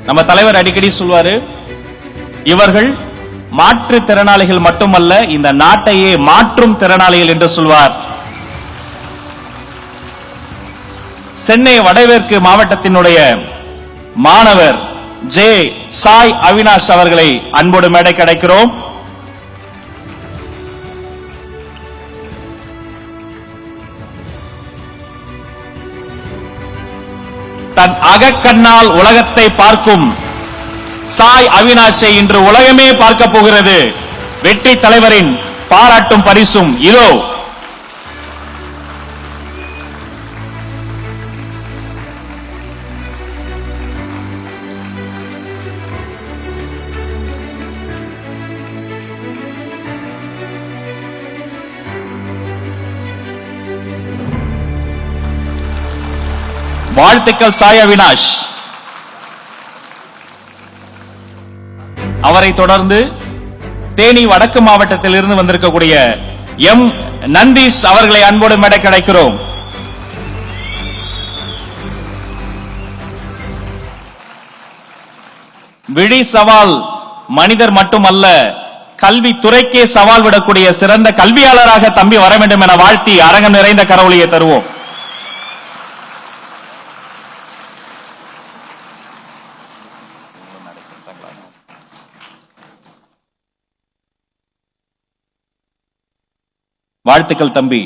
நம்ம தலைவர் அடிக்கடி சொல்வாரு, இவர்கள் மாற்றுத் திறனாளிகள் மட்டுமல்ல, இந்த நாட்டையே மாற்றும் திறனாளிகள் என்று சொல்வார். சென்னை வடமேற்கு மாவட்டத்தினுடைய மாணவர் ஜே சாய் அவினாஷ் அவர்களை அன்போடு மேடைக்கு அழைக்கிறோம். தன் அகக்கண்ணால் உலகத்தை பார்க்கும் சாய் அவினாஷை இன்று உலகமே பார்க்க போகிறது. வெற்றி தலைவரின் பாராட்டும் பரிசும் இதோ. வாழ்த்துக்கள் சாய் அவினாஷ். அவரை தொடர்ந்து தேனி வடக்கு மாவட்டத்தில் இருந்து வந்திருக்கக்கூடிய எம் நந்தீஷ் அவர்களை அன்போடு மேடைக்கு அழைக்கிறோம். விழி சவால் மனிதர் மட்டுமல்ல, கல்வி துறைக்கே சவால் விடக்கூடிய சிறந்த கல்வியாளராக தம்பி வர வேண்டும் என வாழ்த்தி அரங்கம் நிறைந்த கரவொலியை தருவோம். வாழ்த்துக்கள் தம்பி.